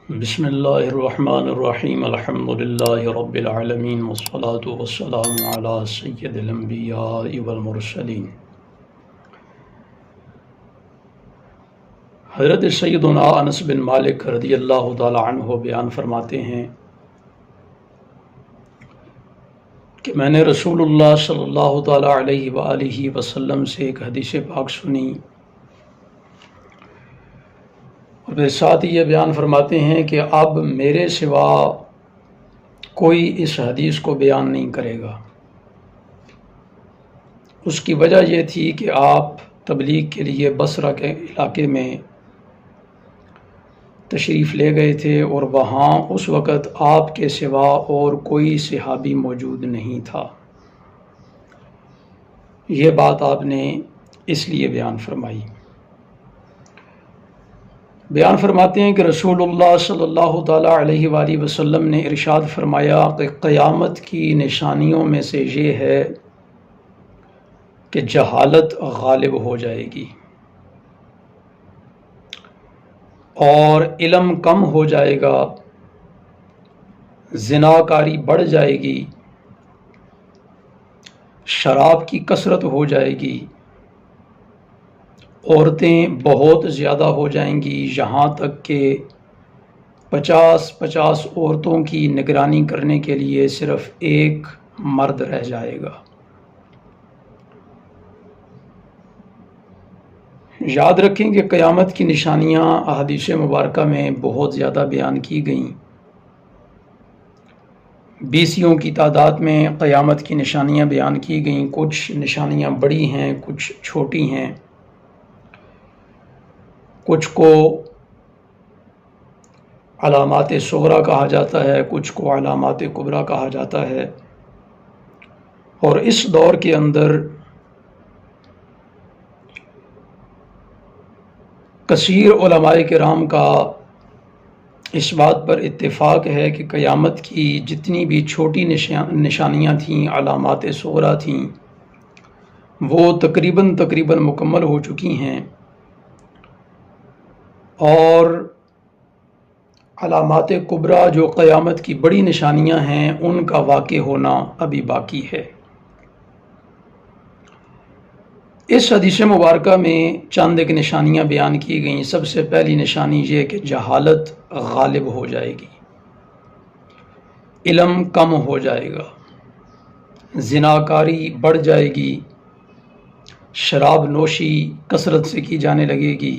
بسم اللہ الرحمن الرحیم الحمد للہ رب العالمین والصلاة والسلام علی سید الانبیاء والمرسلین۔ حضرت سیدنا انس بن مالک رضی اللہ تعالی عنہ بیان فرماتے ہیں کہ میں نے رسول اللہ صلی اللہ تعالی علیہ وآلہ وسلم سے ایک حدیث پاک سنی، اور پھر ساتھ یہ بیان فرماتے ہیں کہ اب میرے سوا کوئی اس حدیث کو بیان نہیں کرے گا۔ اس کی وجہ یہ تھی کہ آپ تبلیغ کے لیے بصرہ کے علاقے میں تشریف لے گئے تھے، اور وہاں اس وقت آپ کے سوا اور کوئی صحابی موجود نہیں تھا۔ یہ بات آپ نے اس لیے بیان فرمائی۔ بیان فرماتے ہیں کہ رسول اللہ صلی اللہ تعالیٰ علیہ وآلہ وسلم نے ارشاد فرمایا کہ قیامت کی نشانیوں میں سے یہ ہے کہ جہالت غالب ہو جائے گی اور علم کم ہو جائے گا، زناکاری بڑھ جائے گی، شراب کی کثرت ہو جائے گی، عورتیں بہت زیادہ ہو جائیں گی، یہاں تک کہ 50 عورتوں کی نگرانی کرنے کے لیے صرف ایک مرد رہ جائے گا۔ یاد رکھیں کہ قیامت کی نشانیاں احادیث مبارکہ میں بہت زیادہ بیان کی گئیں۔ 20 کی تعداد میں قیامت کی نشانیاں بیان کی گئیں۔ کچھ نشانیاں بڑی ہیں، کچھ چھوٹی ہیں، کچھ کو علامات صغریٰ کہا جاتا ہے، کچھ کو علامات کبریٰ کہا جاتا ہے۔ اور اس دور کے اندر کثیر علماء کرام کا اس بات پر اتفاق ہے کہ قیامت کی جتنی بھی چھوٹی نشانیاں تھیں، علامات صغریٰ تھیں، وہ تقریباً مکمل ہو چکی ہیں، اور علامات کبریٰ جو قیامت کی بڑی نشانیاں ہیں ان کا واقع ہونا ابھی باقی ہے۔ اس حدیث مبارکہ میں چند ایک نشانیاں بیان کی گئیں۔ سب سے پہلی نشانی یہ کہ جہالت غالب ہو جائے گی، علم کم ہو جائے گا، زناکاری بڑھ جائے گی، شراب نوشی کثرت سے کی جانے لگے گی،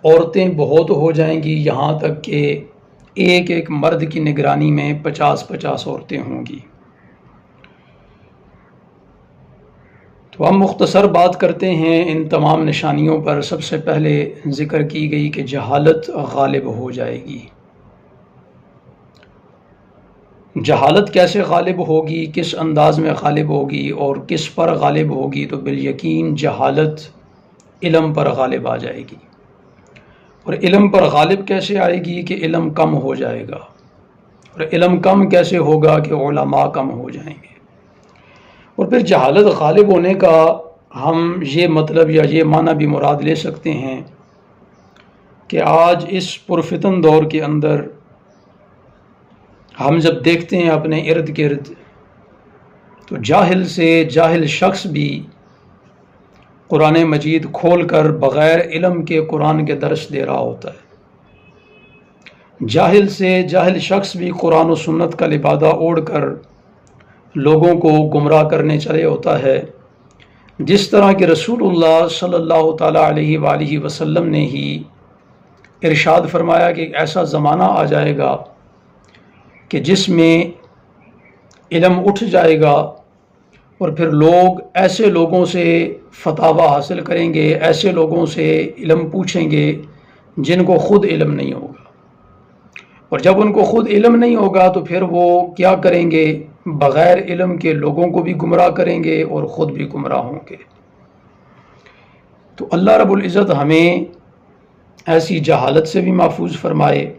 عورتیں بہت ہو جائیں گی، یہاں تک کہ ایک مرد کی نگرانی میں 50 عورتیں ہوں گی۔ تو ہم مختصر بات کرتے ہیں ان تمام نشانیوں پر۔ سب سے پہلے ذکر کی گئی کہ جہالت غالب ہو جائے گی۔ جہالت کیسے غالب ہوگی، کس انداز میں غالب ہوگی اور کس پر غالب ہوگی؟ تو بالیقین جہالت علم پر غالب آ جائے گی۔ اور علم پر غالب کیسے آئے گی؟ کہ علم کم ہو جائے گا۔ اور علم کم کیسے ہوگا؟ کہ علماء کم ہو جائیں گے۔ اور پھر جہالت غالب ہونے کا ہم یہ مطلب یا یہ معنی بھی مراد لے سکتے ہیں کہ آج اس پرفتن دور کے اندر ہم جب دیکھتے ہیں اپنے ارد گرد، تو جاہل سے جاہل شخص بھی قرآن مجید کھول کر بغیر علم کے قرآن کے درس دے رہا ہوتا ہے۔ جاہل سے جاہل شخص بھی قرآن و سنت کا لبادہ اوڑھ کر لوگوں کو گمراہ کرنے چلے ہوتا ہے، جس طرح کہ رسول اللہ صلی اللہ تعالیٰ علیہ وآلہ وسلم نے ہی ارشاد فرمایا کہ ایک ایسا زمانہ آ جائے گا کہ جس میں علم اٹھ جائے گا، اور پھر لوگ ایسے لوگوں سے فتاوی حاصل کریں گے، ایسے لوگوں سے علم پوچھیں گے جن کو خود علم نہیں ہوگا۔ اور جب ان کو خود علم نہیں ہوگا تو پھر وہ کیا کریں گے؟ بغیر علم کے لوگوں کو بھی گمراہ کریں گے اور خود بھی گمراہ ہوں گے۔ تو اللہ رب العزت ہمیں ایسی جہالت سے بھی محفوظ فرمائے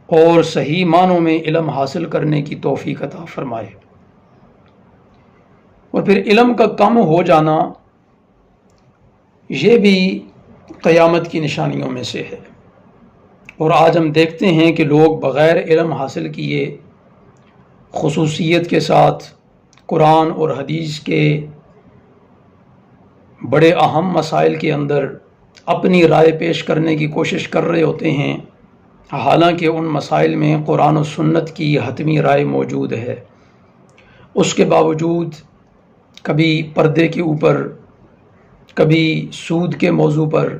اور صحیح معنوں میں علم حاصل کرنے کی توفیق عطا فرمائے۔ اور پھر علم کا کم ہو جانا یہ بھی قیامت کی نشانیوں میں سے ہے۔ اور آج ہم دیکھتے ہیں کہ لوگ بغیر علم حاصل کیے خصوصیت کے ساتھ قرآن اور حدیث کے بڑے اہم مسائل کے اندر اپنی رائے پیش کرنے کی کوشش کر رہے ہوتے ہیں، حالانکہ ان مسائل میں قرآن و سنت کی حتمی رائے موجود ہے۔ اس کے باوجود کبھی پردے کے اوپر، کبھی سود کے موضوع پر،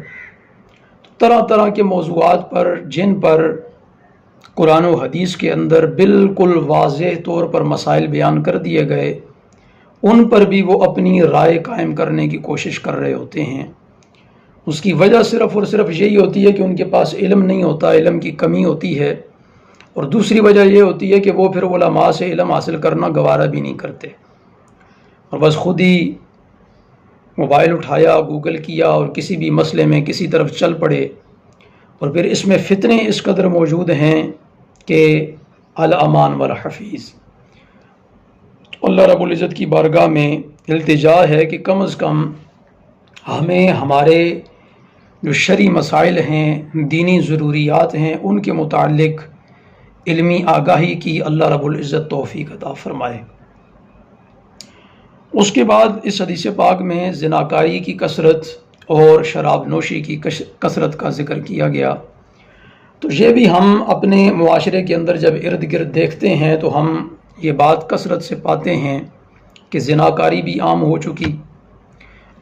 طرح طرح کے موضوعات پر جن پر قرآن و حدیث کے اندر بالکل واضح طور پر مسائل بیان کر دیے گئے، ان پر بھی وہ اپنی رائے قائم کرنے کی کوشش کر رہے ہوتے ہیں۔ اس کی وجہ صرف اور صرف یہی ہوتی ہے کہ ان کے پاس علم نہیں ہوتا، علم کی کمی ہوتی ہے، اور دوسری وجہ یہ ہوتی ہے کہ وہ پھر علماء سے علم حاصل کرنا گوارا بھی نہیں کرتے، اور بس خود ہی موبائل اٹھایا، گوگل کیا اور کسی بھی مسئلے میں کسی طرف چل پڑے، اور پھر اس میں فتنے اس قدر موجود ہیں کہ الامان والحفیظ۔ اللہ رب العزت کی بارگاہ میں التجا ہے کہ کم از کم ہمیں ہمارے جو شرعی مسائل ہیں، دینی ضروریات ہیں، ان کے متعلق علمی آگاہی کی اللہ رب العزت توفیق عطا فرمائے۔ اس کے بعد اس حدیث پاک میں زناکاری کی کثرت اور شراب نوشی کی کثرت کا ذکر کیا گیا، تو یہ بھی ہم اپنے معاشرے کے اندر جب ارد گرد دیکھتے ہیں تو ہم یہ بات کثرت سے پاتے ہیں کہ زناکاری بھی عام ہو چکی،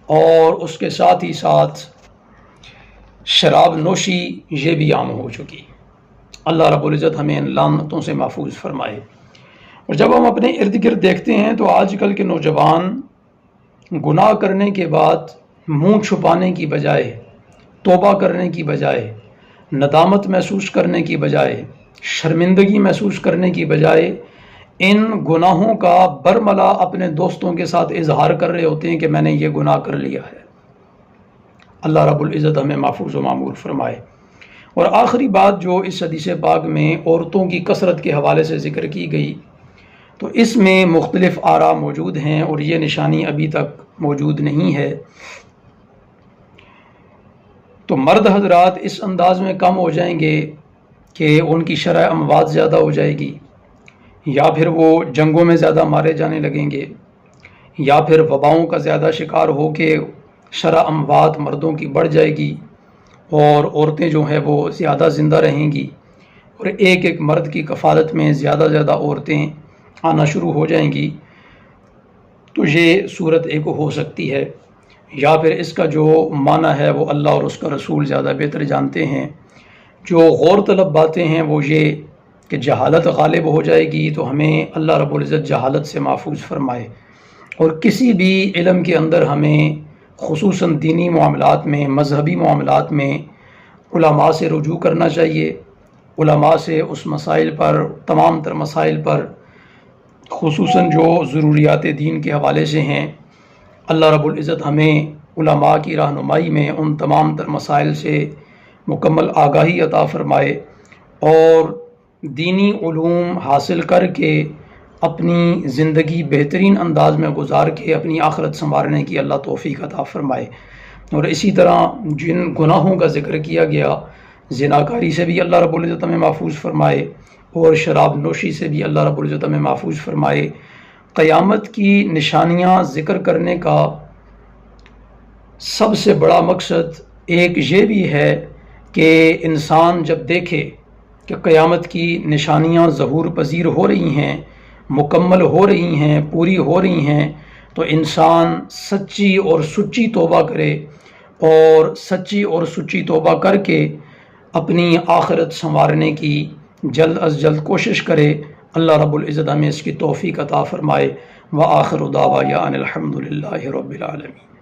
اور اس کے ساتھ ہی ساتھ شراب نوشی یہ بھی عام ہو چکی۔ اللہ رب العزت ہمیں ان لعنتوں سے محفوظ فرمائے۔ اور جب ہم اپنے ارد گرد دیکھتے ہیں تو آج کل کے نوجوان گناہ کرنے کے بعد منہ چھپانے کی بجائے، توبہ کرنے کی بجائے، ندامت محسوس کرنے کی بجائے، شرمندگی محسوس کرنے کی بجائے ان گناہوں کا برملا اپنے دوستوں کے ساتھ اظہار کر رہے ہوتے ہیں کہ میں نے یہ گناہ کر لیا ہے۔ اللہ رب العزت ہمیں محفوظ و معمور فرمائے۔ اور آخری بات جو اس حدیث پاک میں عورتوں کی کثرت کے حوالے سے ذکر کی گئی، تو اس میں مختلف آراء موجود ہیں اور یہ نشانی ابھی تک موجود نہیں ہے۔ تو مرد حضرات اس انداز میں کم ہو جائیں گے کہ ان کی شرح اموات زیادہ ہو جائے گی، یا پھر وہ جنگوں میں زیادہ مارے جانے لگیں گے، یا پھر وباؤں کا زیادہ شکار ہو کے شرح اموات مردوں کی بڑھ جائے گی اور عورتیں جو ہیں وہ زیادہ زندہ رہیں گی، اور ایک ایک مرد کی کفالت میں زیادہ عورتیں آنا شروع ہو جائیں گی۔ تو یہ صورت ایک ہو سکتی ہے، یا پھر اس کا جو معنی ہے وہ اللہ اور اس کا رسول زیادہ بہتر جانتے ہیں۔ جو غور طلب باتیں ہیں وہ یہ کہ جہالت غالب ہو جائے گی، تو ہمیں اللہ رب العزت جہالت سے محفوظ فرمائے، اور کسی بھی علم کے اندر ہمیں خصوصاً دینی معاملات میں، مذہبی معاملات میں علماء سے رجوع کرنا چاہیے۔ علماء سے اس مسائل پر، تمام تر مسائل پر، خصوصاً جو ضروریات دین کے حوالے سے ہیں، اللہ رب العزت ہمیں علماء کی رہنمائی میں ان تمام تر مسائل سے مکمل آگاہی عطا فرمائے، اور دینی علوم حاصل کر کے اپنی زندگی بہترین انداز میں گزار کے اپنی آخرت سنوارنے کی اللہ توفیق عطا فرمائے۔ اور اسی طرح جن گناہوں کا ذکر کیا گیا، زناکاری سے بھی اللہ رب العزت ہمیں محفوظ فرمائے، اور شراب نوشی سے بھی اللہ رب العزت ہمیں محفوظ فرمائے۔ قیامت کی نشانیاں ذکر کرنے کا سب سے بڑا مقصد ایک یہ بھی ہے کہ انسان جب دیکھے کہ قیامت کی نشانیاں ظہور پذیر ہو رہی ہیں، مکمل ہو رہی ہیں، پوری ہو رہی ہیں، تو انسان سچی اور سچی توبہ کرے، اور سچی اور سچی توبہ کر کے اپنی آخرت سنوارنے کی جلد از جلد کوشش کرے۔ اللہ رب العزت ہمیں اس کی توفیق عطا فرمائے۔ وآخر دعوانا ان الحمد للہ رب العالمین۔